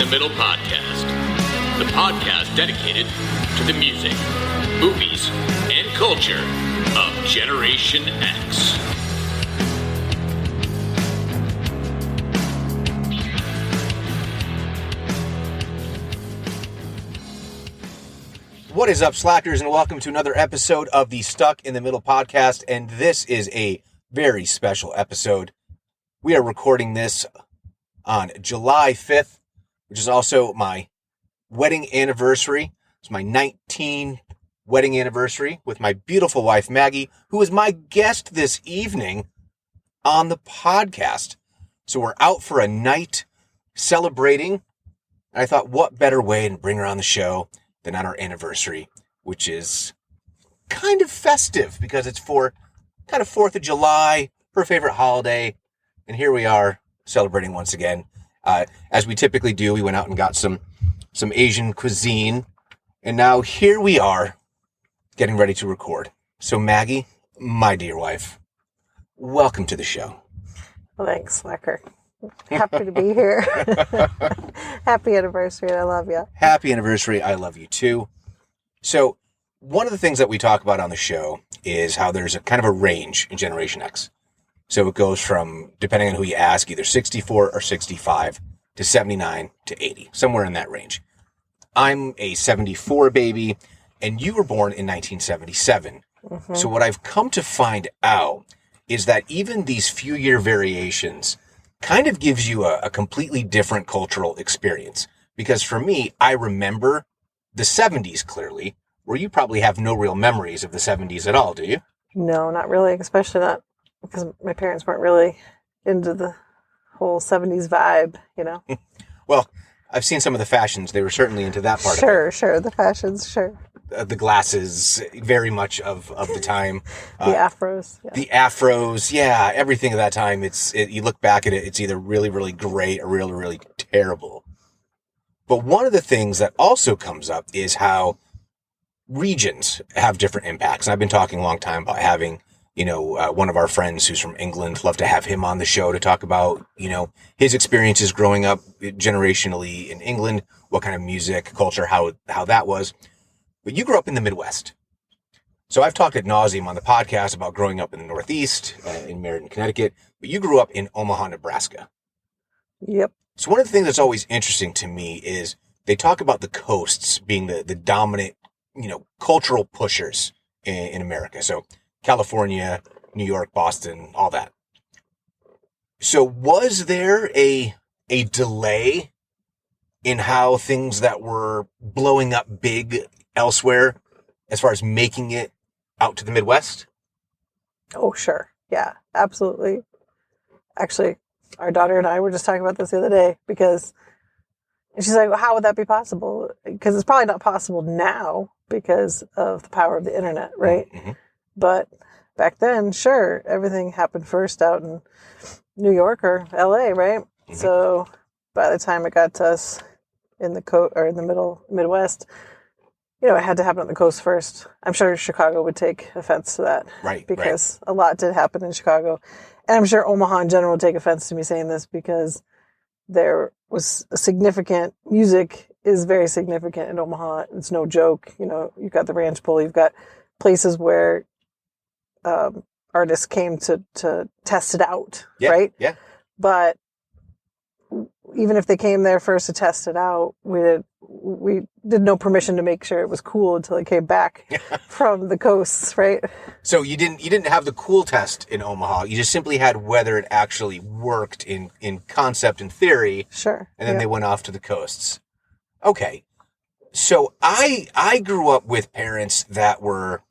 the Middle podcast, the podcast dedicated to the music, movies, and culture of Generation X. What is up, Slackers, and welcome to another episode of the Stuck in the Middle podcast, and this is a very special episode. We are recording this on July 5th, which is also my wedding anniversary. It's my 19th wedding anniversary with my beautiful wife, Maggie, who is my guest this evening on the podcast. So we're out for a night celebrating, and I thought, what better way to bring her on the show than on our anniversary, which is kind of festive because it's for kind of 4th of July, her favorite holiday. And here we are celebrating once again. As we typically do, we went out and got some Asian cuisine. And now here we are getting ready to record. So Maggie, my dear wife, welcome to the show. Well, thanks, Slacker. Happy to be here. Happy anniversary. I love you. Happy anniversary. I love you too. So one of the things that we talk about on the show is how there's a kind of a range in Generation X. So it goes from, depending on who you ask, either 64 or 65 to 79 to 80, somewhere in that range. I'm a 74 baby, and you were born in 1977. Mm-hmm. So what I've come to find out is that even these few year variations kind of gives you a completely different cultural experience. Because for me, I remember the 70s clearly, where you probably have no real memories of the 70s at all, do you? No, not really, especially not because my parents weren't really into the whole 70s vibe, you know? Well, I've seen some of the fashions. They were certainly into that part of it. Sure, the fashions, sure. The glasses, very much of the time. The afros. Yeah. The afros, yeah, everything of that time. You look back at it, it's either really, really great or really, really terrible. But one of the things that also comes up is how regions have different impacts. And I've been talking a long time about having, one of our friends who's from England, love to have him on the show to talk about, his experiences growing up generationally in England, what kind of music, culture, how that was. But you grew up in the Midwest. So I've talked ad nauseum on the podcast about growing up in the Northeast, in Meriden, Connecticut, but you grew up in Omaha, Nebraska. Yep. So one of the things that's always interesting to me is they talk about the coasts being the dominant, cultural pushers in America. So California, New York, Boston, all that. So was there a delay in how things that were blowing up big elsewhere as far as making it out to the Midwest? Oh, sure. Yeah, absolutely. Actually, our daughter and I were just talking about this the other day and she's like, well, how would that be possible? Because it's probably not possible now because of the power of the internet, right? Mm-hmm. But back then, sure, everything happened first out in New York or LA, right? Mm-hmm. So by the time it got to us in the Midwest, it had to happen on the coast first. I'm sure Chicago would take offense to that. Right. Because a lot did happen in Chicago. And I'm sure Omaha in general would take offense to me saying this because there was music is very significant in Omaha. It's no joke. You've got the Ranch Bowl. You've got places where artists came to test it out, right? Yeah. But even if they came there first to test it out, we did no permission to make sure it was cool until it came back from the coasts, right? So you didn't have the cool test in Omaha. You just simply had whether it actually worked in concept and theory. Sure. And then they went off to the coasts. Okay. So I grew up with parents that were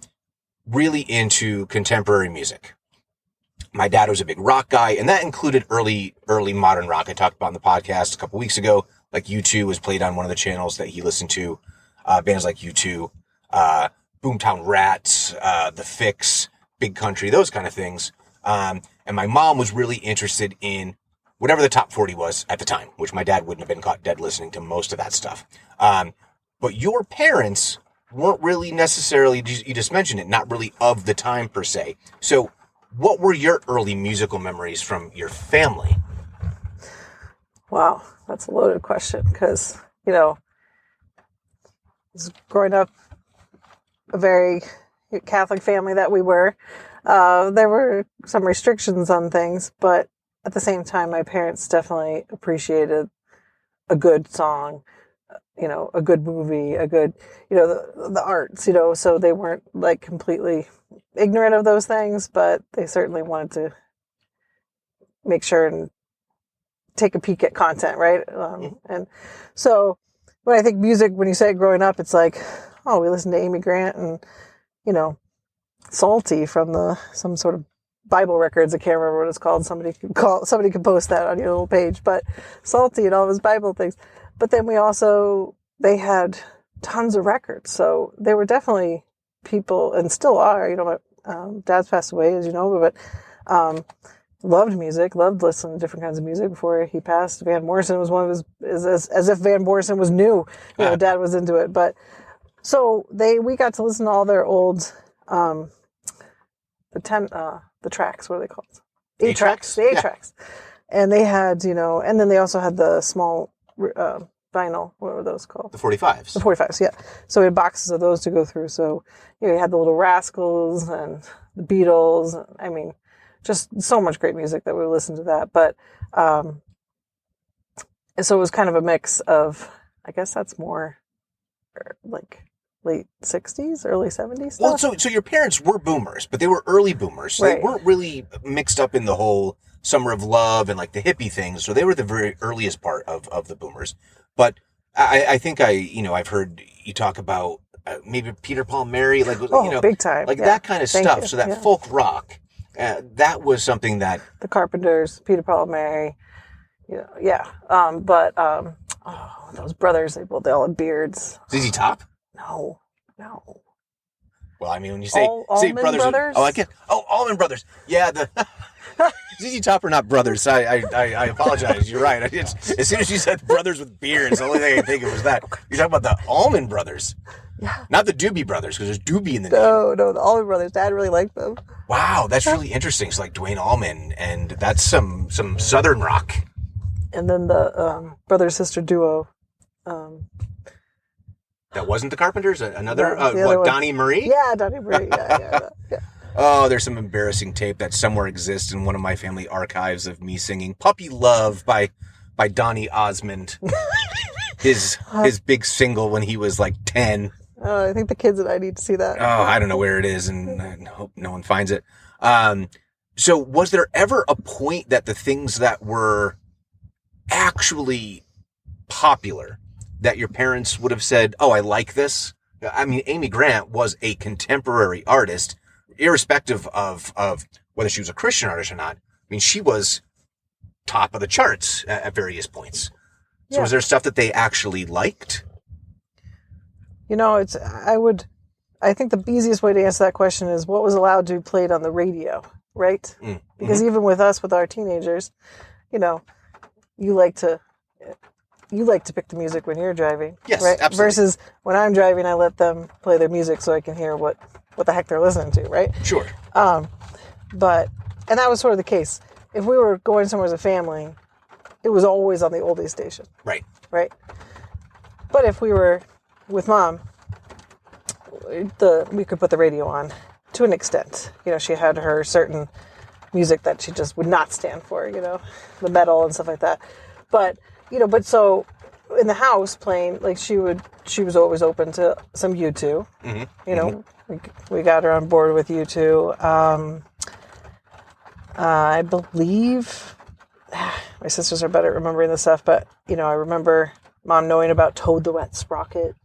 really into contemporary music. My dad was a big rock guy, and that included early modern rock. I talked about on the podcast a couple weeks ago. Like U2 was played on one of the channels that he listened to. Bands like U2, Boomtown Rats, The Fix, Big Country, those kind of things. And my mom was really interested in whatever the top 40 was at the time, which my dad wouldn't have been caught dead listening to most of that stuff. But your parents weren't really necessarily, you just mentioned it, not really of the time per se. So what were your early musical memories from your family? Wow, that's a loaded question because, growing up a very Catholic family that we were, there were some restrictions on things, but at the same time, my parents definitely appreciated a good song, a good movie, a good, the arts, so they weren't like completely ignorant of those things, but they certainly wanted to make sure and take a peek at content, right? And so when I think music, when you say it growing up, it's like, oh, we listened to Amy Grant and, Salty from some sort of Bible records. I can't remember what it's called. Somebody can post that on your little page, but Salty and all those Bible things. But then they had tons of records. So they were definitely people, and still are, my dad's passed away, as you know, but loved music, loved listening to different kinds of music before he passed. Van Morrison was one of his, as if Van Morrison was new. Dad was into it. But so we got to listen to all their old, the tracks, what are they called? 8-tracks. The 8-tracks. And they had, and then they also had the small vinyl, what were those called? The 45s. The 45s, yeah. So we had boxes of those to go through. So, you had the Little Rascals and the Beatles. I mean, just so much great music that we listened to that. But, so it was kind of a mix of, I guess that's more like late 60s, early 70s stuff. Well, so your parents were boomers, but they were early boomers. So right. They weren't really mixed up in the whole Summer of Love and like the hippie things. So they were the very earliest part of the boomers. But I think I've heard you talk about maybe Peter, Paul, Mary, like, big time. Like yeah. that kind of Thank stuff. you. So that folk rock, that was something that the Carpenters, Peter, Paul, Mary, yeah. Those brothers, they all had beards. ZZ Top? No. Well, I mean, when you say Allman Brothers? I get. Oh, Allman Brothers. Yeah, the ZZ Top are not brothers. I apologize. You're right. As soon as you said brothers with beards, the only thing I could think of was that. You're talking about the Allman Brothers. Yeah. Not the Doobie Brothers, because there's Doobie in the name. No, the Allman Brothers. Dad really liked them. Wow, that's really interesting. It's like Dwayne Allman, and that's some Southern rock. And then the brother-sister duo. That wasn't the Carpenters? Another, Donnie Marie? Yeah, Donnie Marie. Yeah. Oh, there's some embarrassing tape that somewhere exists in one of my family archives of me singing Puppy Love by Donny Osmond. his big single when he was like 10. I think the kids and I need to see that. Oh, I don't know where it is, and I hope no one finds it. So was there ever a point that the things that were actually popular that your parents would have said, oh, I like this? I mean, Amy Grant was a contemporary artist, irrespective of whether she was a Christian artist or not. I mean, she was top of the charts at various points. So was there stuff that they actually liked? I think the easiest way to answer that question is what was allowed to be played on the radio, right? Because even with us, with our teenagers, you like to pick the music when you're driving. Yes, right? absolutely. Versus when I'm driving, I let them play their music so I can hear what the heck they're listening to, right? Sure. And that was sort of the case. If we were going somewhere as a family, it was always on the oldies station. Right. Right. But if we were with Mom, we could put the radio on to an extent. She had her certain music that she just would not stand for, the metal and stuff like that. But so in the house playing, like she was always open to some U2. We got her on board with U2. I believe my sisters are better at remembering this stuff, but I remember Mom knowing about Toad the Wet Sprocket.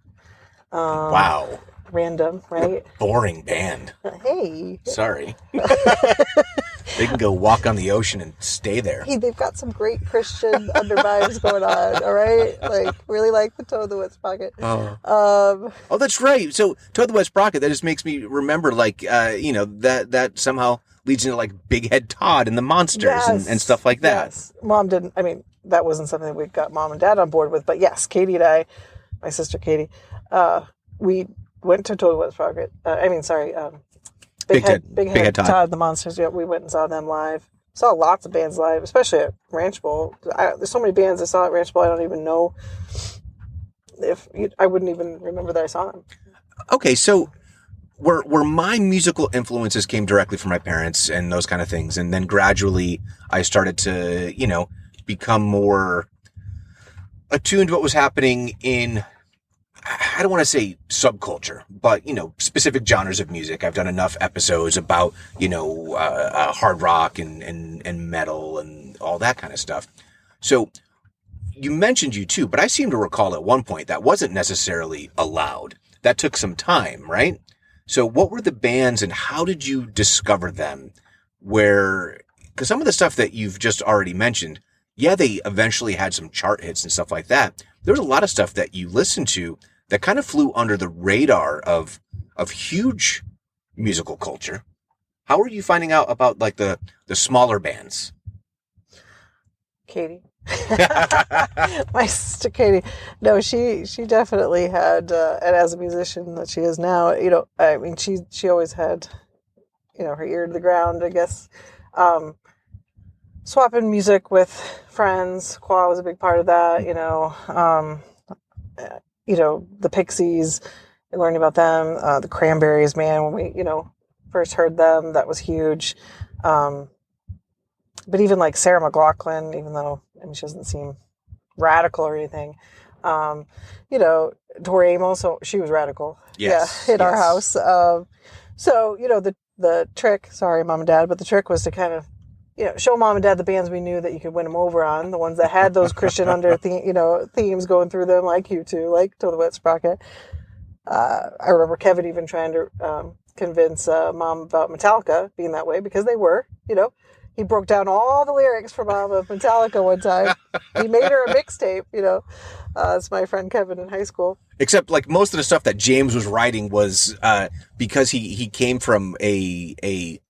Wow. Random, right? Boring band. Hey. Sorry. They can go walk on the ocean and stay there. Hey, they've got some great Christian under vibes going on, all right? Like, really like the Toad the Wet Sprocket. Oh, that's right. So, Toad the Wet Sprocket, that just makes me remember, like, that somehow leads into, like, Big Head Todd and the Monsters and stuff like that. Yes. Mom didn't, that wasn't something we got Mom and Dad on board with, but yes, Katie and I, my sister Katie, we went to Toad the Wet Sprocket. Big Head Todd, the Monsters. Yeah, we went and saw them live. Saw lots of bands live, especially at Ranch Bowl. There's so many bands I saw at Ranch Bowl, I don't even know I wouldn't even remember that I saw them. Okay, so where my musical influences came directly from my parents and those kind of things, and then gradually I started to, become more attuned to what was happening in, I don't want to say subculture, but, specific genres of music. I've done enough episodes about, hard rock and metal and all that kind of stuff. So you mentioned U2, but I seem to recall at one point that wasn't necessarily allowed. That took some time, right? So what were the bands and how did you discover them? Because some of the stuff that you've just already mentioned, yeah, they eventually had some chart hits and stuff like that. There was a lot of stuff that you listened to that kind of flew under the radar of huge musical culture. How are you finding out about like the smaller bands? Katie. My sister Katie. No, she definitely had, and as a musician that she is now, I mean, she always had, her ear to the ground, I guess. Swapping music with friends. Qua was a big part of that, the Pixies, learning about them, the Cranberries, man, when we, first heard them, that was huge. But even like Sarah McLachlan, even though, she doesn't seem radical or anything, Tori Amos, so she was radical. Yes. Yeah, in our house. So, the trick, sorry, Mom and Dad, but the trick was to kind of, show Mom and Dad the bands we knew that you could win them over on, the ones that had those Christian themes going through them, like U2, like To the Wet Sprocket. I remember Kevin even trying to convince Mom about Metallica being that way, because they were, He broke down all the lyrics for Mom of Metallica one time. He made her a mixtape, It's my friend Kevin in high school. Except like most of the stuff that James was writing was because he came from a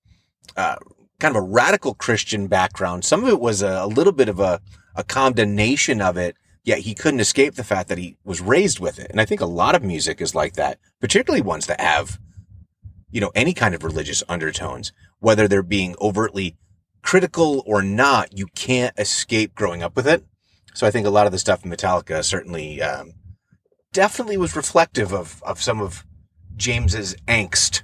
kind of a radical Christian background. Some of it was a little bit of a condemnation of it, yet he couldn't escape the fact that he was raised with it. And I think a lot of music is like that, particularly ones that have, any kind of religious undertones, whether they're being overtly critical or not, you can't escape growing up with it. So I think a lot of the stuff in Metallica certainly definitely was reflective of some of James's angst.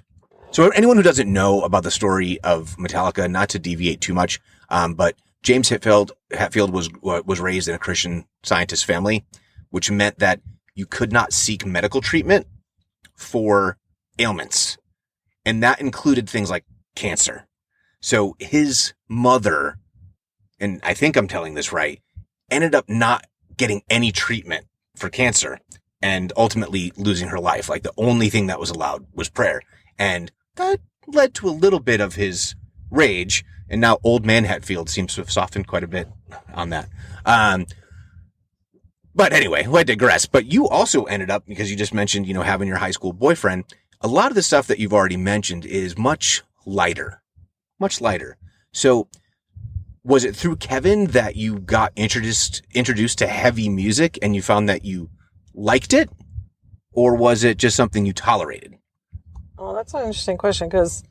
So anyone who doesn't know about the story of Metallica, not to deviate too much, but James Hetfield was raised in a Christian Scientist family, which meant that you could not seek medical treatment for ailments. And that included things like cancer. So his mother, and I think I'm telling this right, ended up not getting any treatment for cancer and ultimately losing her life. Like the only thing that was allowed was prayer. And that led to a little bit of his rage. And now old man Hetfield seems to have softened quite a bit on that. But anyway, I digress. But you also ended up, because you just mentioned, having your high school boyfriend, a lot of the stuff that you've already mentioned is much lighter. So was it through Kevin that you got introduced to heavy music and you found that you liked it? Or was it just something you tolerated? Oh, that's an interesting question, because,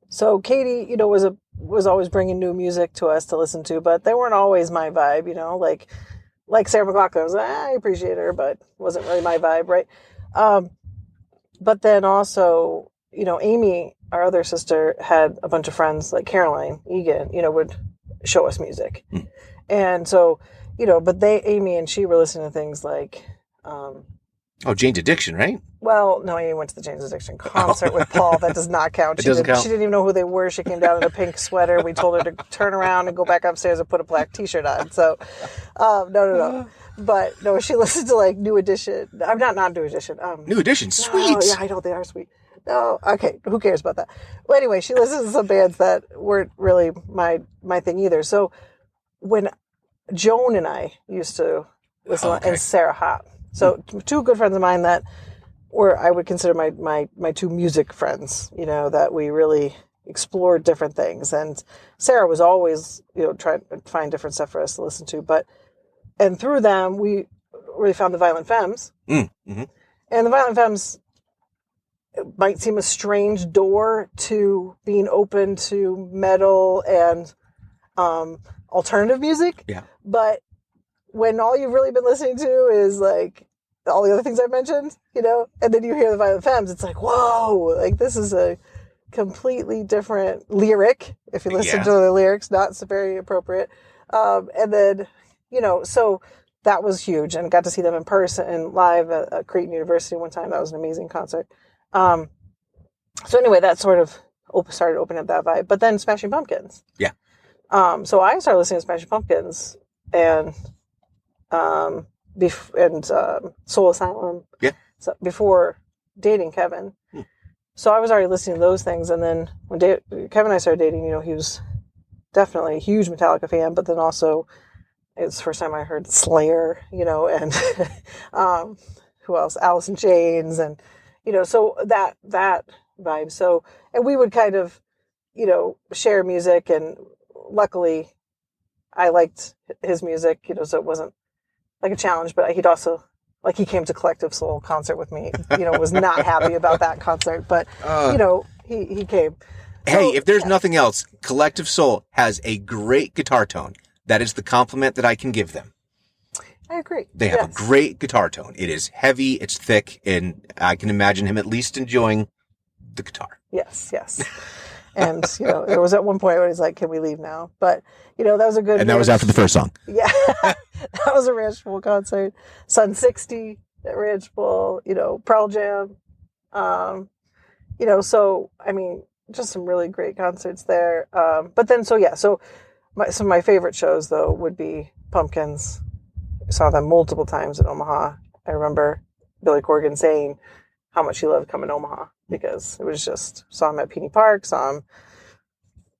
so Katie, was always bringing new music to us to listen to, but they weren't always my vibe, like Sarah McLachlan. I appreciate her, but wasn't really my vibe, right? But then also, Amy, our other sister, had a bunch of friends like Caroline Egan, would show us music. Mm. And so, but Amy and she were listening to things like, Jane's Addiction, right? Well, no, Amy went to the Jane's Addiction concert with Paul. That does not count. She didn't even know who they were. She came down in a pink sweater. We told her to turn around and go back upstairs and put a black t-shirt on. So, no. But no, she listened to like New Edition. I'm not New Edition. New Edition, sweet. Oh, yeah, I know they are sweet. No, okay, who cares about that? Well, anyway, she listens to some bands that weren't really my thing either. So when Joan and I used to listen, and Sarah Hop. So two good friends of mine that were, I would consider my two music friends, that we really explored different things. And Sarah was always, trying to find different stuff for us to listen to. And through them, we really found the Violent Femmes. Mm-hmm. And the Violent Femmes, it might seem a strange door to being open to metal and alternative music. Yeah. But when all you've really been listening to is like all the other things I mentioned, and then you hear the Violent Femmes, it's like, whoa, like this is a completely different lyric. If you listen to the lyrics, not so very appropriate. And then, so that was huge, and got to see them in person and live at Creighton University one time. That was an amazing concert. So anyway, that sort of started opening up that vibe. But then Smashing Pumpkins. Yeah. So I started listening to Smashing Pumpkins and Soul Asylum. Yeah. So before dating Kevin. So I was already listening to those things. And then when Kevin and I started dating, he was definitely a huge Metallica fan, but then also it's the first time I heard Slayer, and who else? Alice in Chains, and so that vibe. So, and we would kind of, share music, and luckily I liked his music, so it wasn't like a challenge, but he'd also, like, he came to Collective Soul concert with me, was not happy about that concert, but he came. Hey, if there's nothing else, Collective Soul has a great guitar tone. That is the compliment that I can give them. I agree. They have a great guitar tone. It is heavy, it's thick, and I can imagine him at least enjoying the guitar. Yes. And, there was at one point where he's like, can we leave now? But, that was a good... And that was after the first song. Yeah. That was a Ranch Bowl concert. Sun 60 at Ranch Bowl, Pearl Jam. So, I mean, just some really great concerts there. But then, some of my favorite shows, though, would be Pumpkins. I saw them multiple times in Omaha. I remember Billy Corgan saying how much he loved coming to Omaha because it was just, saw him at Peony Park, saw him,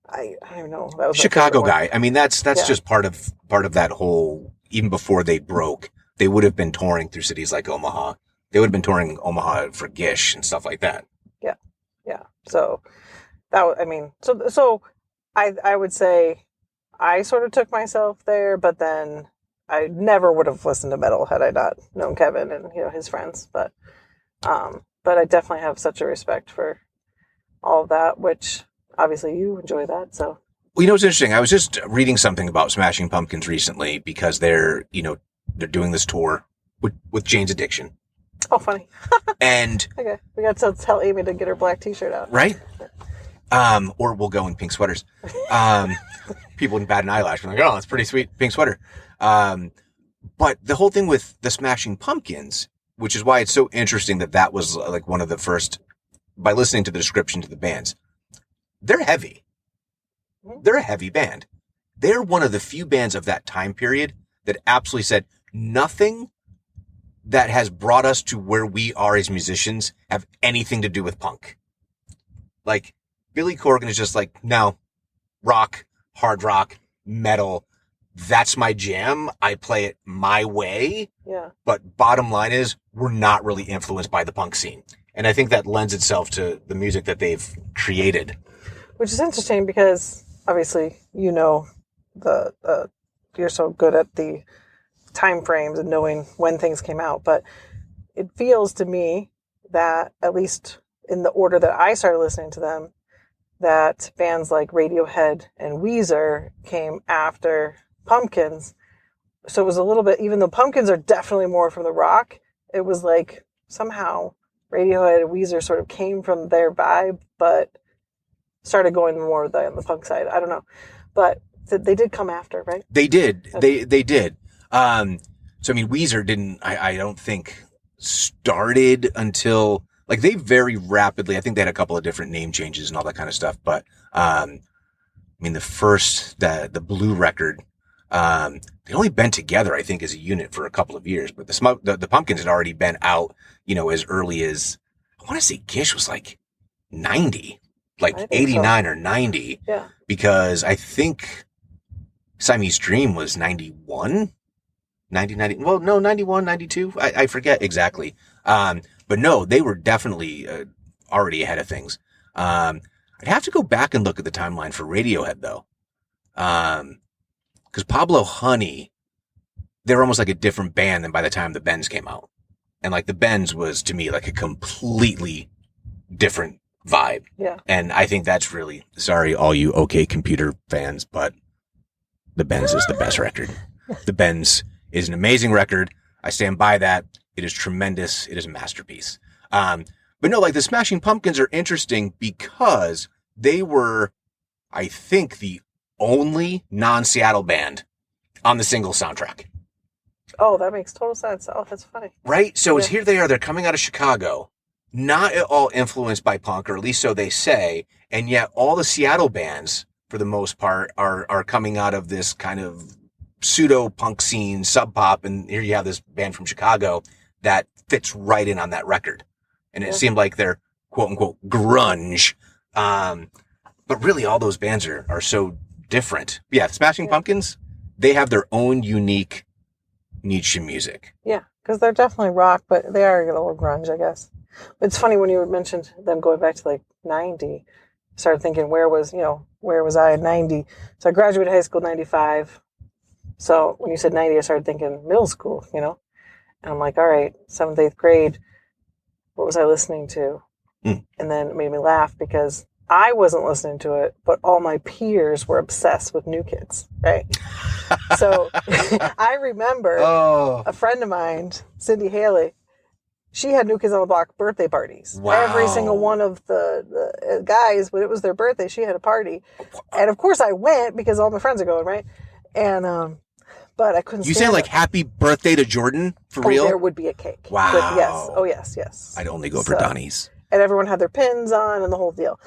I don't even know. That was Chicago guy. I mean, that's just part of that whole, even before they broke, they would have been touring through cities like Omaha. They would have been touring Omaha for Gish and stuff like that. Yeah. Yeah. So that, I mean, so I would say I sort of took myself there, but then I never would have listened to metal had I not known Kevin and, his friends. But I definitely have such a respect for all of that, which obviously you enjoy that. So, well, what's interesting? I was just reading something about Smashing Pumpkins recently because they're doing this tour with Jane's Addiction. Oh, funny. And okay, we got to tell Amy to get her black T-shirt out, right? Or we'll go in pink sweaters. People in bat and eyelash are like, oh, it's pretty sweet pink sweater. But the whole thing with the Smashing Pumpkins, which is why it's so interesting that was like one of the first, by listening to the description to the bands, they're heavy. They're a heavy band. They're one of the few bands of that time period that absolutely said nothing that has brought us to where we are as musicians have anything to do with punk. Like, Billy Corgan is just like, no, rock, hard rock, metal, that's my jam. I play it my way. Yeah. But bottom line is, we're not really influenced by the punk scene. And I think that lends itself to the music that they've created. Which is interesting because, obviously, you're so good at the time frames and knowing when things came out. But it feels to me that, at least in the order that I started listening to them, that bands like Radiohead and Weezer came after Pumpkins. So it was a little bit, even though Pumpkins are definitely more from the rock, it was like somehow Radiohead and Weezer sort of came from their vibe, but started going more on the punk side. I don't know. But they did come after, right? They did. Okay. They did. So, I mean, Weezer didn't, I don't think, started until, like, they very rapidly, I think they had a couple of different name changes and all that kind of stuff. But, I mean, the Blue record, they only been together, I think, as a unit for a couple of years. But the Pumpkins had already been out, as early as, I want to say Gish was like 90, like 89 or 90. Yeah. Because I think Siamese Dream was 91. 90, well, no, 91, 92. I forget exactly. But no, they were definitely already ahead of things. I'd have to go back and look at the timeline for Radiohead, though. Because Pablo Honey, they were almost like a different band than by the time the Bends came out. And like the Bends was, to me, like a completely different vibe. Yeah. And I think that's really, sorry, all you OK Computer fans, but The Bends is the best record. The Bends is an amazing record. I stand by that. It is tremendous. It is a masterpiece. But no, like the Smashing Pumpkins are interesting because they were, I think, the only non-Seattle band on the single soundtrack. Oh, that makes total sense. Oh, that's funny. Right? So it's here they are. They're coming out of Chicago, not at all influenced by punk, or at least so they say. And yet all the Seattle bands, for the most part, are coming out of this kind of pseudo-punk scene, sub-pop. And here you have this band from Chicago that fits right in on that record. And it seemed like they're quote-unquote grunge. But really all those bands are so different. Yeah, Smashing Pumpkins, they have their own unique niche in music. Yeah, because they're definitely rock, but they are a little grunge, I guess. It's funny when you mentioned them going back to like 90, I started thinking, where was I in 90? So I graduated high school in 95. So when you said 90, I started thinking middle school, And I'm like, all right, 7th, 8th grade, what was I listening to? And then it made me laugh because I wasn't listening to it, but all my peers were obsessed with New Kids, right? So I remember a friend of mine, Cindy Haley, she had New Kids on the Block birthday parties. Wow. Every single one of the guys, when it was their birthday, she had a party. And of course I went because all my friends are going, right? And, but I couldn't You stand say like it. happy birthday to Jordan for real? There would be a cake. Wow. Yes. Oh, yes. I'd only go for Donnie's. And everyone had their pins on and the whole deal.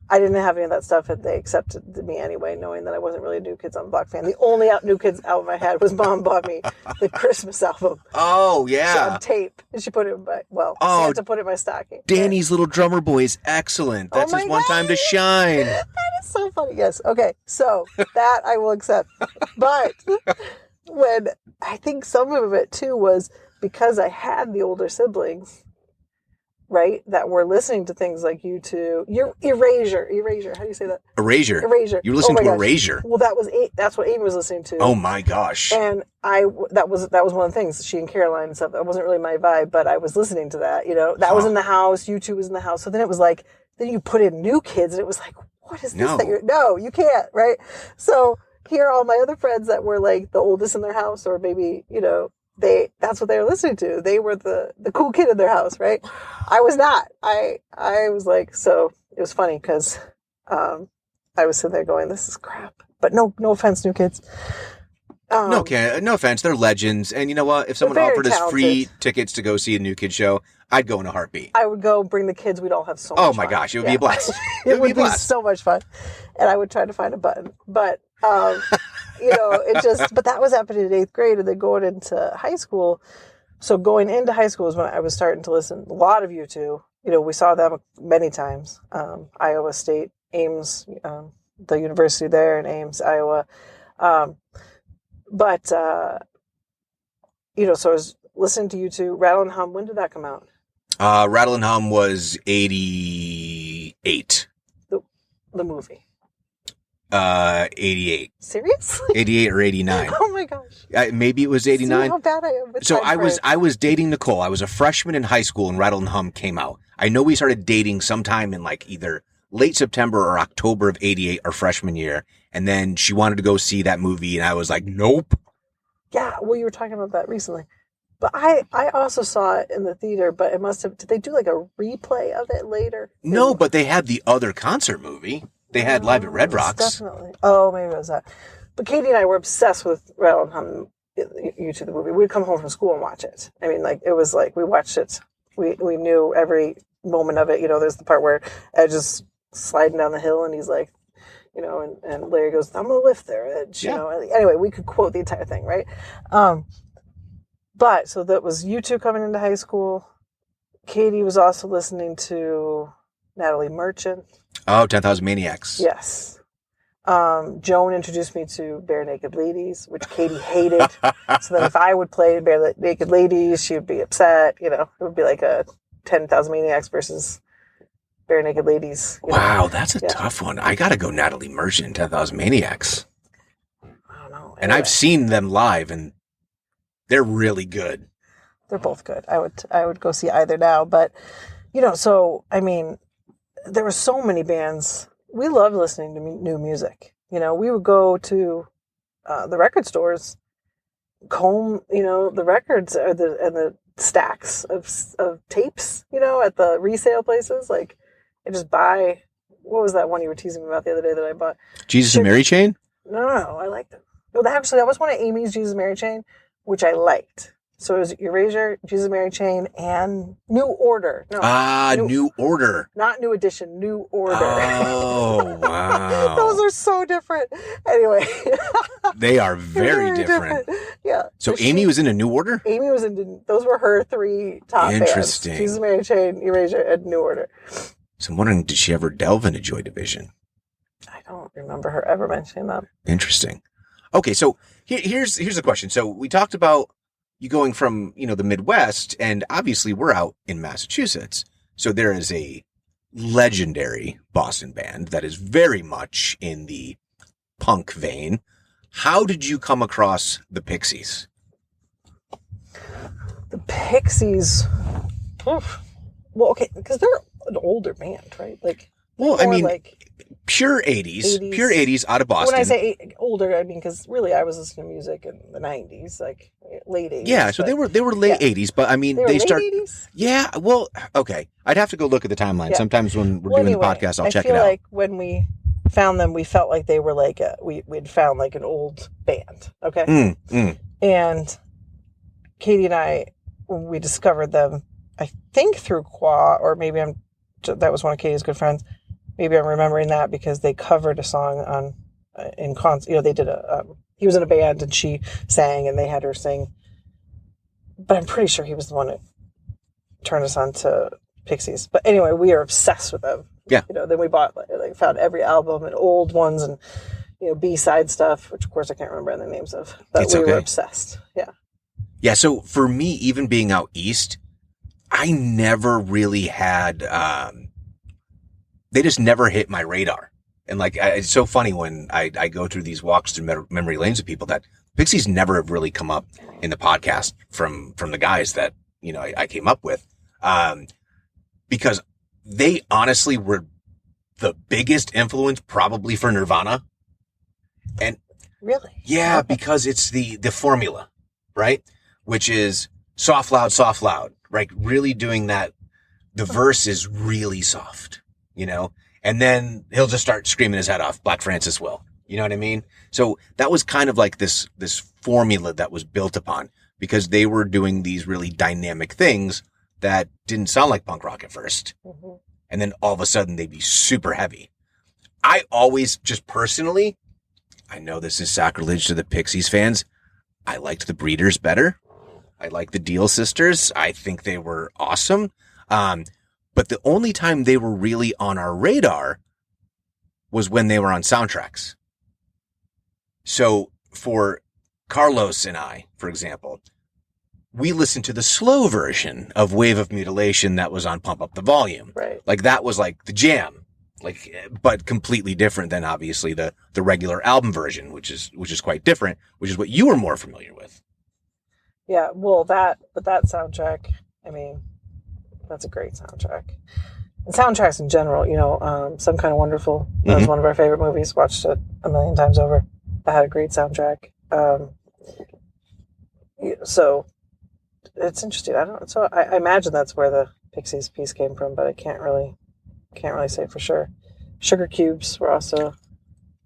I didn't have any of that stuff, and they accepted me anyway, knowing that I wasn't really a New Kids on the Block fan. The only New Kids album I had was Mom bought me the Christmas album. Oh, yeah. On tape. And she put it in my, Santa put it in my stocking. Danny's Little Drummer Boy is excellent. That's his one time to shine. That is so funny. Yes. Okay. So that I will accept. But when I think some of it too was because I had the older siblings, right, that were listening to things like U2, Erasure. How do you say that? Erasure. You were listening to Erasure. Well, that's what Amy was listening to. Oh my gosh. And that was one of the things. She and Caroline and stuff. That wasn't really my vibe, but I was listening to that. That was in the house. U2 was in the house. So then it was like, then you put in New Kids, and it was like, what is this? No, you can't, right? So here are all my other friends that were like the oldest in their house, or maybe that's what they were listening to. They were the cool kid in their house, right? I was not. I was like, so it was funny because I was sitting there going, this is crap. But no offense, New Kids. No offense. They're legends. And you know what? If someone offered us free tickets to go see a New Kid show, I'd go in a heartbeat. I would go bring the kids. We'd all have so much fun. Oh my gosh. It would be a blast. It would be so much fun. And I would try to find a button. But, but that was happening in 8th grade, and then going into high school. So going into high school is when I was starting to listen a lot of U2. We saw them many times. Iowa State, Ames, the university there in Ames, Iowa. So I was listening to U2, Rattle and Hum. When did that come out? Rattle and Hum was 88. The movie. 88. Seriously? 88 or 89. Oh my gosh. Maybe it was 89. See how bad I am with So time I was dating Nicole. I was a freshman in high school and Rattle and Hum came out. I know we started dating sometime in like either late September or October of 88, our freshman year. And then she wanted to go see that movie and I was like, nope. Yeah, well, you were talking about that recently. But I also saw it in the theater, but it must have, did they do like a replay of it later? No, but they had the other concert movie. They had Live at Red Rocks. Definitely. Oh, maybe it was that. But Katie and I were obsessed with Rattle and Hum, U2 the movie. We'd come home from school and watch it. I mean, like, it was like, we watched it. We knew every moment of it. There's the part where Edge is sliding down the hill and he's like, and Larry goes, I'm going to lift there, Edge. Anyway, we could quote the entire thing, right? But, so that was U2 coming into high school. Katie was also listening to Natalie Merchant. Oh, 10,000 Maniacs. Yes. Joan introduced me to Bare Naked Ladies, which Katie hated. So that if I would play Bare Naked Ladies, she would be upset. It would be like a 10,000 Maniacs versus Bare Naked Ladies. Wow, that's a tough one. I got to go Natalie Merchant and 10,000 Maniacs. I don't know. Anyway. And I've seen them live, and they're really good. They're both good. I would go see either now. But, so, I mean, there were so many bands. We loved listening to new music. You know, we would go to the record stores, comb, you know, the records and the stacks of tapes, you know, at the resale places, like, and just buy. What was that one you were teasing me about the other day that I bought? Jesus and Mary Chain? No, I liked it. No, actually, that was one of Amy's Jesus and Mary Chain, which I liked. So it was Erasure, Jesus and Mary Chain, and New Order. No, New Order. Not New Edition, New Order. Oh, wow. Those are so different. Anyway. They are very different. Yeah. So Amy was in a New Order? Amy was in, those were her 3 top Interesting. bands. Jesus, Mary Chain, Erasure, and New Order. So I'm wondering, did she ever delve into Joy Division? I don't remember her ever mentioning that. Interesting. Okay, so here's the question. So we talked about you going from, you know, the Midwest, and obviously we're out in Massachusetts. So there is a legendary Boston band that is very much in the punk vein. How did you come across the Pixies? The Pixies. Oof. Well, okay, because they're an older band, right? Like, well, I mean, like pure 80s out of Boston. When I say older, I mean, because really I was listening to music in the 90s, like late 80s. Yeah, so they were late 80s, but I mean, they start. 80s? Yeah, well, okay. I'd have to go look at the timeline. Yeah. Sometimes when we're doing the podcast, I'll check it out. I feel like when we found them, we felt like they were like we'd found like an old band. Okay. And Katie and I, when we discovered them, I think through Qua, or maybe that was one of Katie's good friends. Maybe I'm remembering that because they covered a song on in concert. You know, they did he was in a band and she sang, and they had her sing. But I'm pretty sure he was the one that turned us on to Pixies. But anyway, we are obsessed with them. Yeah. You know, then we bought, like, found every album and old ones and, you know, B-side stuff, which of course I can't remember the names of. But we were obsessed. Yeah. Yeah. So for me, even being out east, I never really had, they just never hit my radar. And like, it's so funny when I go through these walks through memory lanes with people that Pixies never have really come up in the podcast from the guys that, you know, I came up with. Because they honestly were the biggest influence probably for Nirvana. And really? Yeah, okay. Because it's the formula, right? Which is soft, loud, right? Really doing that. The verse is really soft, you know, and then he'll just start screaming his head off. Black Francis will, you know what I mean? So that was kind of like this formula that was built upon because they were doing these really dynamic things that didn't sound like punk rock at first. Mm-hmm. And then all of a sudden they'd be super heavy. I always just personally, I know this is sacrilege to the Pixies fans. I liked the Breeders better. I like the Deal Sisters. I think they were awesome. But the only time they were really on our radar was when they were on soundtracks. So for Carlos and I, for example, we listened to the slow version of Wave of Mutilation that was on Pump Up the Volume. Right. Like that was like the jam, like, but completely different than obviously the regular album version, which is quite different, which is what you were more familiar with. Yeah. Well, that soundtrack, I mean, that's a great soundtrack. And soundtracks in general, you know, Some Kind of Wonderful. That was one of our favorite movies. Watched it a million times over. That had a great soundtrack. So it's interesting. I don't know. So I imagine that's where the Pixies piece came from, but I can't really say for sure. Sugar Cubes were also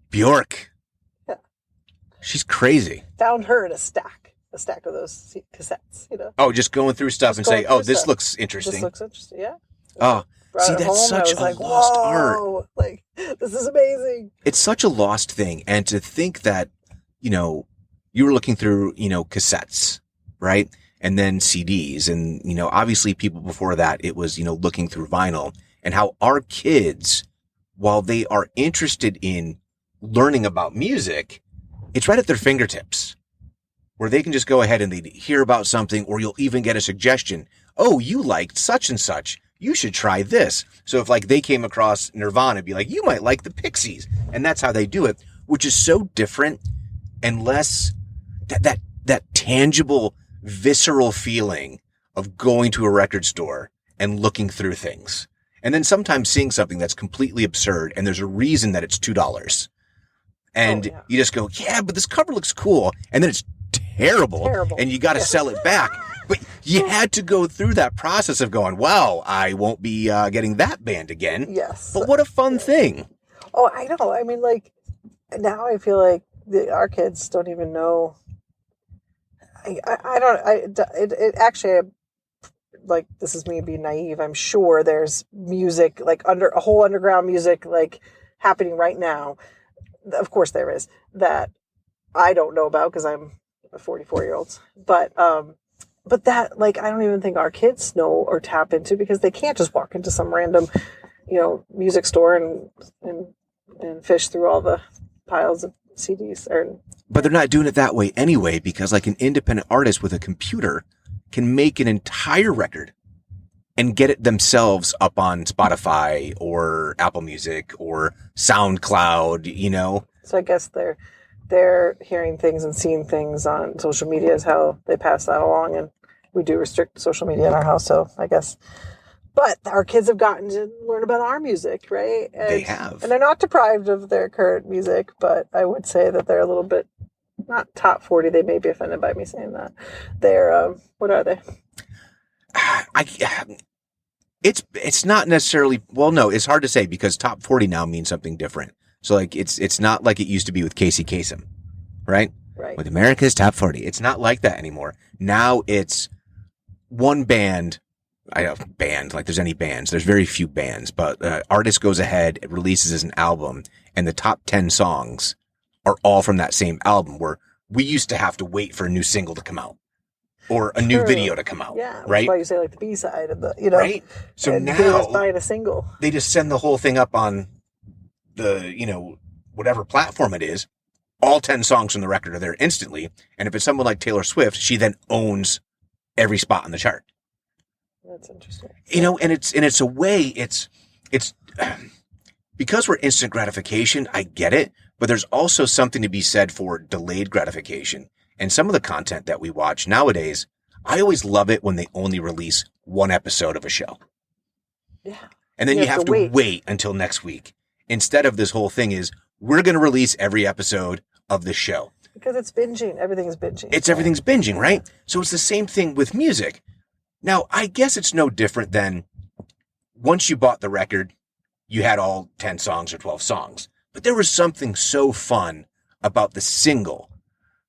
Bjork. Yeah. She's crazy. Found her in a stack of those cassettes, you know. Oh, just going through stuff and say, "Oh, this looks interesting." This looks interesting, yeah. Oh, see, that's such a lost art. Like, this is amazing. It's such a lost thing, and to think that, you know, you were looking through, you know, cassettes, right? And then CDs, and, you know, obviously people before that, it was, you know, looking through vinyl, and how our kids, while they are interested in learning about music, it's right at their fingertips, where they can just go ahead and they hear about something, or you'll even get a suggestion. Oh, you liked such and such. You should try this. So if like they came across Nirvana, it'd be like, you might like the Pixies. And that's how they do it, which is so different and less that tangible, visceral feeling of going to a record store and looking through things And then sometimes seeing something that's completely absurd and there's a reason that it's $2. And you just go, yeah, but this cover looks cool. And then it's terrible. And you got to sell it back. But you had to go through that process of going, wow, I won't be getting that band again. Yes. But what a fun thing. Oh, I know. I mean, like, now I feel like our kids don't even know. It actually, like, this is me being naive. I'm sure there's music, like, a whole underground music, like, happening right now. Of course there is, that I don't know about because I'm a 44-year-old. But that, like, I don't even think our kids know or tap into, because they can't just walk into some random, music store and fish through all the piles of CDs. But they're not doing it that way anyway, because like an independent artist with a computer can make an entire record and get it themselves up on Spotify or Apple Music or SoundCloud, So I guess they're hearing things and seeing things on social media is how they pass that along. And we do restrict social media in our house, so I guess. But our kids have gotten to learn about our music, right? They have. And they're not deprived of their current music, but I would say that they're a little bit, not top 40. They may be offended by me saying that. They're, what are they? It's not necessarily, well, no, it's hard to say because top 40 now means something different. So like, it's not like it used to be with Casey Kasem, right? Right. With America's Top 40. It's not like that anymore. Now it's one band. I know band, like there's any bands. There's very few bands, but artist goes ahead, it releases an album, and the top 10 songs are all from that same album, where we used to have to wait for a new single to come out or a new video to come out. Yeah, right. That's why you say like the B-side of the, right. So now just buying a single, they just send the whole thing up on the whatever platform it is. All 10 songs from the record are there instantly, and if it's someone like Taylor Swift, she then owns every spot on the chart. That's interesting. And it's a way, it's because we're instant gratification, I get it, but there's also something to be said for delayed gratification. And some of the content that we watch nowadays, I always love it when they only release one episode of a show. Yeah. And then you have to wait until next week. Instead of this whole thing is, we're going to release every episode of the show. Because it's binging. Everything's binging. Everything's binging, right? So it's the same thing with music. Now, I guess it's no different than once you bought the record, you had all 10 songs or 12 songs. But there was something so fun about the single.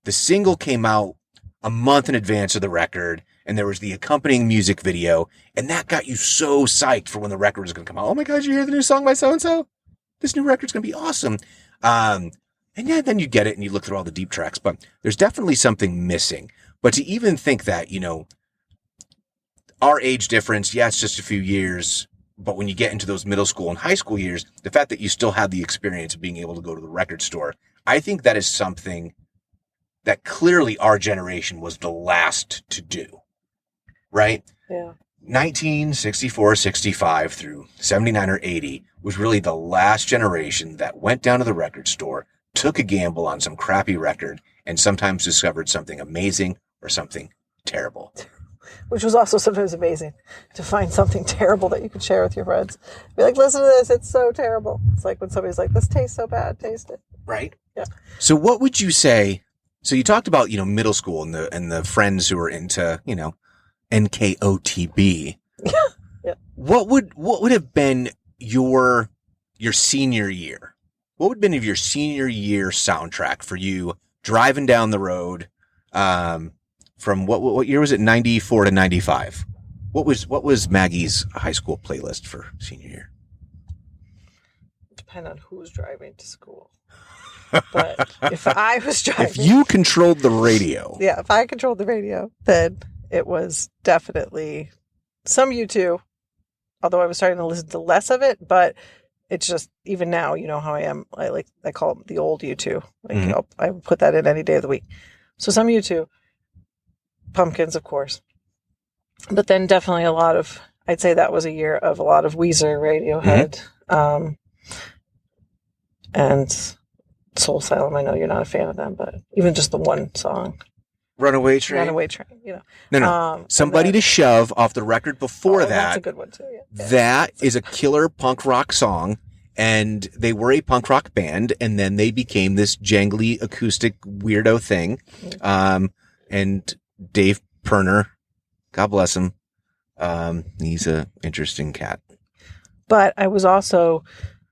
The single came out a month in advance of the record, and there was the accompanying music video, and that got you so psyched for when the record was going to come out. Oh my God, you hear the new song by so-and-so? This new record's going to be awesome. And yeah, then you get it and you look through all the deep tracks, but there's definitely something missing. But to even think that, our age difference, yeah, it's just a few years, but when you get into those middle school and high school years, the fact that you still have the experience of being able to go to the record store, I think that is something that clearly our generation was the last to do, right? Yeah. 1964, 65 through 79 or 80 was really the last generation that went down to the record store, took a gamble on some crappy record, and sometimes discovered something amazing or something terrible. Which was also sometimes amazing to find something terrible that you could share with your friends. Be like, listen to this, it's so terrible. It's like when somebody's like, this tastes so bad, taste it. Right. Yeah. So what would you say? So you talked about, middle school and the friends who were into, NKOTB. Yeah. What would have been your senior year? What would have been your senior year soundtrack for you driving down the road? From what year was it? 94 to 95. What was Maggie's high school playlist for senior year? Depend on who's driving to school. But if I was driving, if you controlled the radio, yeah, if I controlled the radio, then it was definitely some U2. Although I was starting to listen to less of it, but it's just even now, you know how I am. I call it the old U2. I would put that in any day of the week. So some U2. Pumpkins, of course. But then definitely I'd say that was a year of a lot of Weezer, Radiohead, and Soul Asylum. I know you're not a fan of them, but even just the one song. Runaway Train. Runaway Train. No. Somebody to Shove off the record before that. That's a good one too. Yeah. That is a killer punk rock song. And they were a punk rock band, and then they became this jangly acoustic weirdo thing. And Dave Perner, God bless him. He's a interesting cat. But I was also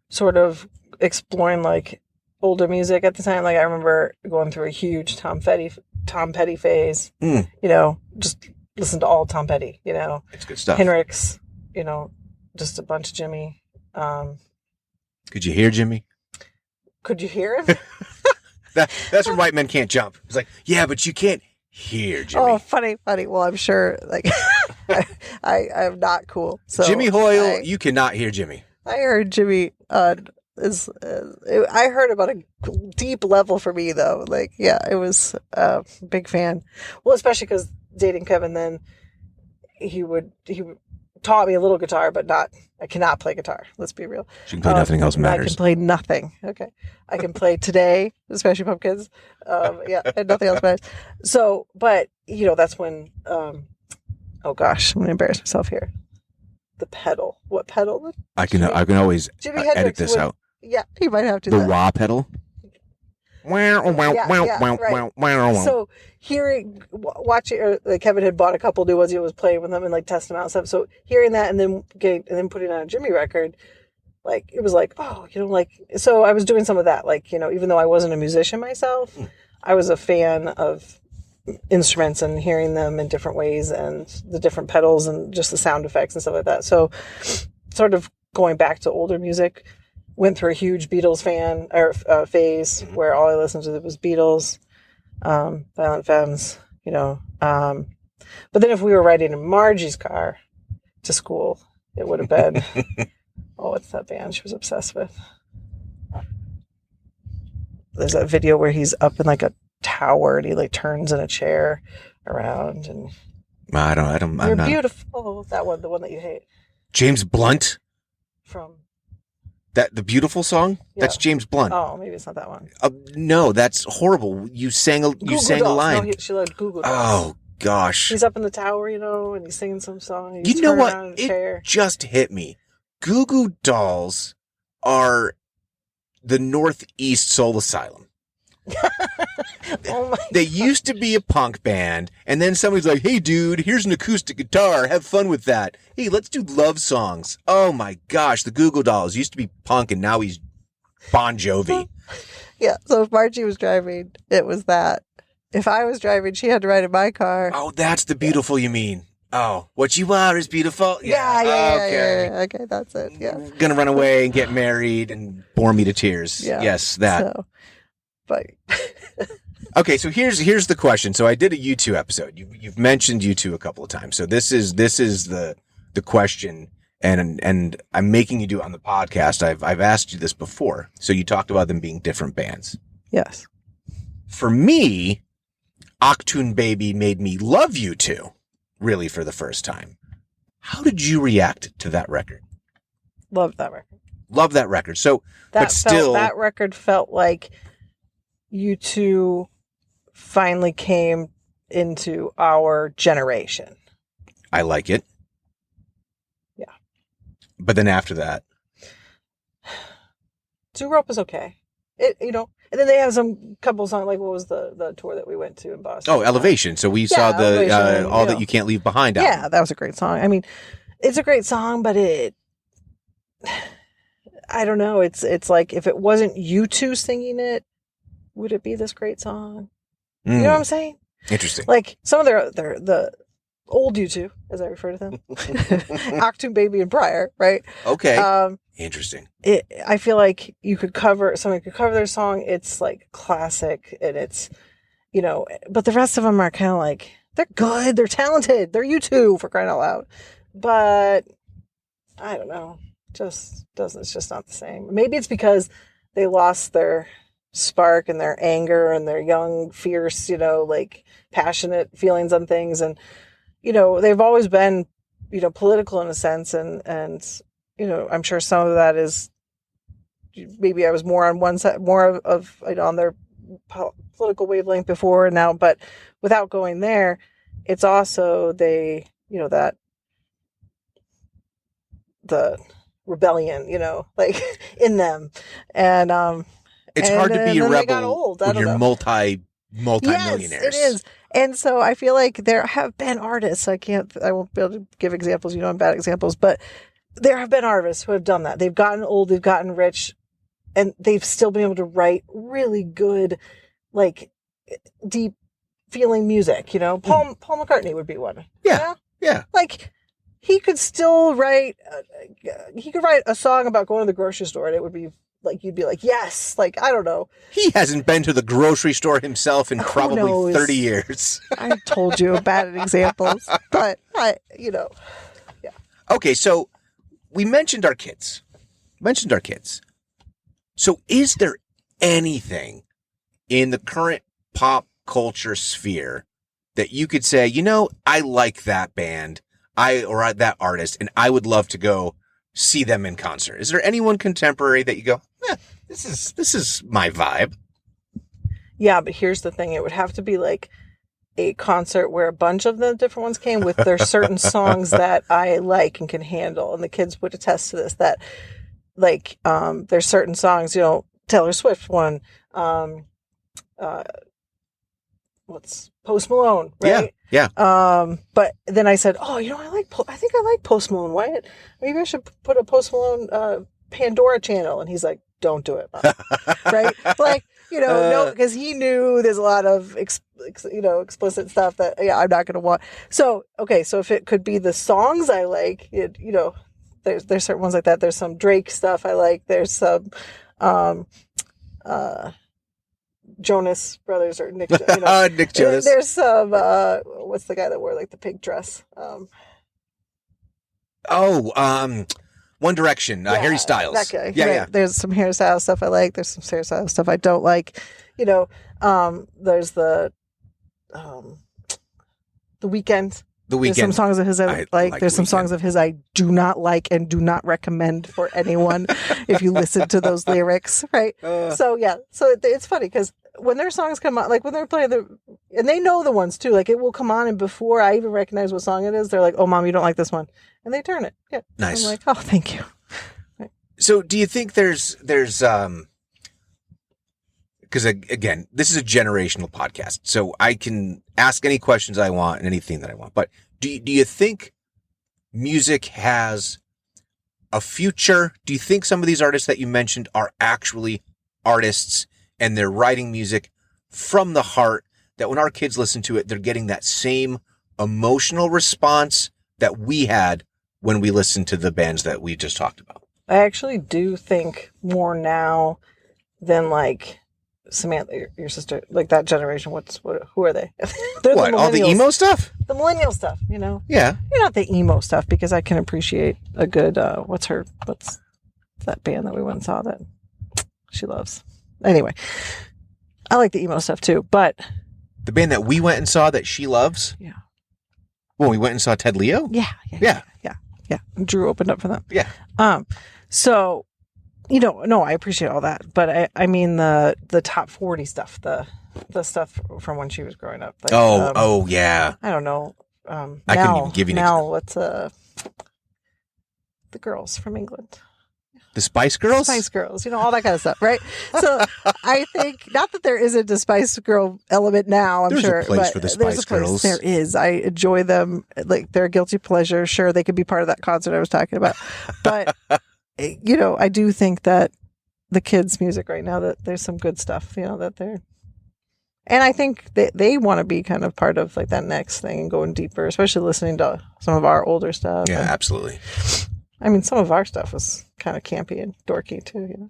sort of exploring like older music at the time. Like I remember going through a huge Tom Petty phase. Just listen to all Tom Petty. It's good stuff. Hendrix. Just a bunch of Jimmy. Could you hear Jimmy? Could you hear him? That's when White Men Can't Jump. It's like, yeah, but you can't hear Jimmy. Oh, funny. Well, I'm sure like I'm not cool. So Jimmy Hoyle, you cannot hear Jimmy. I heard Jimmy I heard about a deep level for me though. Like, yeah, it was a big fan. Well, especially because dating Kevin, then he taught me a little guitar, but I cannot play guitar. Let's be real. You can play Nothing Else Matters. I can play nothing. Okay. I can play Today, especially Pumpkins. And Nothing Else Matters. So, but, that's when, oh gosh, I'm going to embarrass myself here. The pedal. What pedal? I can always edit this out. Yeah, you might have to. The wah pedal? Right. So watching, Kevin had bought a couple new ones. He was playing with them and like testing them out and stuff. So hearing that and then putting on a Jimmy record, like it was like, oh, so I was doing some of that. Like, even though I wasn't a musician myself, I was a fan of instruments and hearing them in different ways and the different pedals and just the sound effects and stuff like that. So sort of going back to older music. Went through a huge Beatles phase where all I listened to was Beatles, Violent Femmes, But then if we were riding in Margie's car to school, it would have been, what's that band she was obsessed with? There's that video where he's up in like a tower and he like turns in a chair around and. You're beautiful. That one, the one that you hate. James Blunt? From. The beautiful song? Yeah. That's James Blunt. Oh, maybe it's not that one. No, that's horrible. You sang a line. No, she liked Google Dolls. Oh gosh. He's up in the tower, and he's singing some song. You know what? It just hit me. Goo Goo Dolls are the Northeast Soul Asylum. Oh my They used to be a punk band, and then somebody's like, hey dude, here's an acoustic guitar, have fun with that. Hey, let's do love songs. Oh my gosh, the Goo Goo Dolls used to be punk, and now he's Bon Jovi. Yeah, so if Margie was driving, it was that. If I was driving, she had to ride in my car. Oh, that's the beautiful you mean. Oh, what you are is beautiful. Yeah. Okay, that's it. Yeah. Gonna run away and get married and bore me to tears. Yeah. Yes, that. So, but okay, so here's the question. So I did a U2 episode. You've mentioned U2 a couple of times. So this is the question, and I'm making you do it on the podcast. I've asked you this before. So you talked about them being different bands. Yes. For me, Achtung Baby made me love U2 really for the first time. How did you react to that record? Loved that record. Love that record. So, that record felt like U2 finally came into our generation. I like it. Yeah. But then after that, Europe was okay. And then they have some couple songs, like what was the tour that we went to in Boston? Oh, Elevation. So we saw the All That You Can't Leave Behind album. Yeah, that was a great song. I mean, it's a great song, but I don't know. It's like if it wasn't U2 singing it, would it be this great song? You know what I'm saying? Interesting. Like some of the old U2, as I refer to them, Achtung Baby and prior, right? Okay. Interesting. I feel like someone could cover their song. It's like classic, and it's but the rest of them are kind of like they're good, they're talented, they're U2 for crying out loud. But I don't know, it's just not the same. Maybe it's because they lost their spark and their anger and their young, fierce, like passionate feelings on things. And, they've always been, political in a sense. And, I'm sure some of that is maybe I was more on one side, more of on their political wavelength before and now, but without going there, it's also the rebellion, like in them. And it's hard to be a rebel when you're multi-millionaires. Yes, it is. And so I feel like there have been artists, I won't be able to give examples, I'm bad examples, but there have been artists who have done that. They've gotten old, they've gotten rich, and they've still been able to write really good, like deep feeling music, Paul McCartney would be one. Yeah. Yeah. Like he could still write, a song about going to the grocery store and it would be like, you'd be like, yes, like, I don't know. He hasn't been to the grocery store himself in probably 30 years. I told you bad examples, but yeah. Okay, so we mentioned our kids. So is there anything in the current pop culture sphere that you could say, I like that band, or that artist, and I would love to go see them in concert? Is there anyone contemporary that you go, this is my vibe? Yeah, but here's the thing. It would have to be like a concert where a bunch of the different ones came with their certain songs that I like and can handle. And the kids would attest to this, that like, there's certain songs, Taylor Swift one, what's Post Malone, right? Yeah. But then I said, I think I like Post Malone. Why? Maybe I should put a Post Malone, Pandora channel. And he's like, don't do it, Mom. Right? Like, no, because he knew there's a lot of, explicit stuff that, I'm not going to want. So, okay. So if it could be the songs I like, there's certain ones like that. There's some Drake stuff I like. There's some, Jonas Brothers or Nick, Nick Jonas. There's some, what's the guy that wore like the pink dress? One Direction, Harry Styles. That guy. Yeah. There's some Harry Styles stuff I like. There's some Harry Styles stuff I don't like. There's the Weeknd. There's some songs of his I like. There's some songs of his I do not like and do not recommend for anyone if you listen to those lyrics, right? So it's funny because when their songs come on, like when they're playing and they know the ones too, like it will come on and before I even recognize what song it is, they're like, "Oh, Mom, you don't like this one," and they turn it. Yeah, nice. I'm like, "Oh, thank you." Right. So, do you think there's because again, this is a generational podcast, so I can ask any questions I want and anything that I want. But do you think music has a future? Do you think some of these artists that you mentioned are actually artists and they're writing music from the heart, that when our kids listen to it, they're getting that same emotional response that we had when we listened to the bands that we just talked about? I actually do think more now than like Samantha, your sister, like that generation. Who are they? They're what, all the emo stuff? The millennial stuff, Yeah. You're not the emo stuff because I can appreciate a good, what's that band that we went and saw that she loves? Anyway, I like the emo stuff too, but. The band that we went and saw that she loves? Yeah. Well, we went and saw Ted Leo? Yeah. Drew opened up for them. Yeah. So, no, I appreciate all that, but I mean the top 40 stuff, the stuff from when she was growing up. Like, yeah. I don't know. I couldn't even give you an example. What's the girls from England? The Spice Girls? Spice Girls, all that kind of stuff, right? So I think, not that there isn't a Spice Girl element now, there's sure. There's a place for the Spice Girls. There is. I enjoy them. Like, they're a guilty pleasure. Sure, they could be part of that concert I was talking about. But, I do think that the kids' music right now, that there's some good stuff, that they're... And I think they want to be kind of part of like that next thing and going deeper, especially listening to some of our older stuff. Yeah, absolutely. I mean, some of our stuff was kind of campy and dorky too,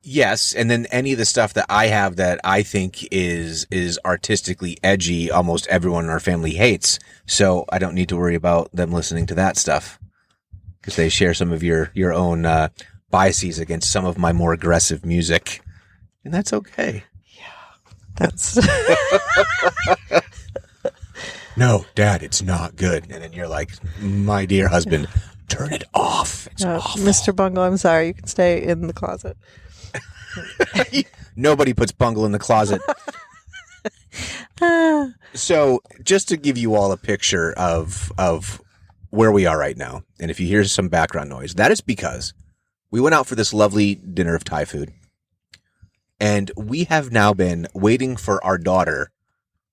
Yes, and then any of the stuff that I have that I think is artistically edgy, almost everyone in our family hates. So I don't need to worry about them listening to that stuff because they share some of your own biases against some of my more aggressive music, and that's okay. That's No, Dad, it's not good. And then you're like, my dear husband, turn it off. It's awful. Mr. Bungle, I'm sorry. You can stay in the closet. Nobody puts bungle in the closet. So just to give you all a picture of where we are right now, and if you hear some background noise, that is because we went out for this lovely dinner of Thai food, and we have now been waiting for our daughter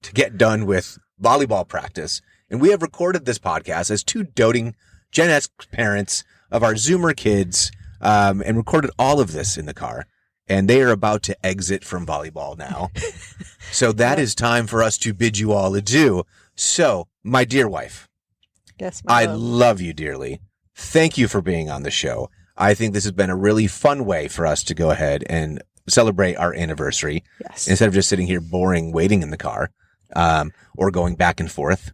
to get done with volleyball practice, and we have recorded this podcast as two doting Gen X parents of our Zoomer kids, and recorded all of this in the car. And they are about to exit from volleyball now. So that is time for us to bid you all adieu. So, my dear wife, Yes, I love you dearly. Thank you for being on the show. I think this has been a really fun way for us to go ahead and celebrate our anniversary. Yes. Instead of just sitting here boring, waiting in the car, or going back and forth.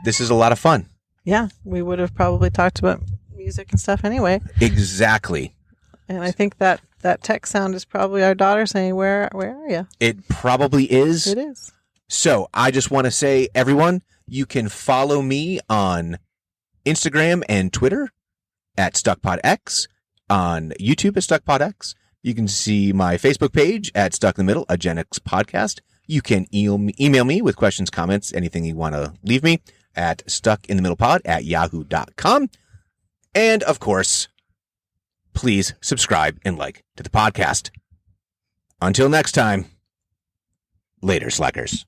This is a lot of fun. Yeah, we would have probably talked about music and stuff anyway. Exactly. And I think that text sound is probably our daughter saying, where are you? It probably is. It is. So I just want to say, everyone, you can follow me on Instagram and Twitter at StuckPodX, on YouTube at StuckPodX. You can see my Facebook page at Stuck in the Middle, a Gen X podcast. You can email me with questions, comments, anything you want to leave me at stuckinthemiddlepod@yahoo.com. And of course, please subscribe and like to the podcast. Until next time, later, slackers.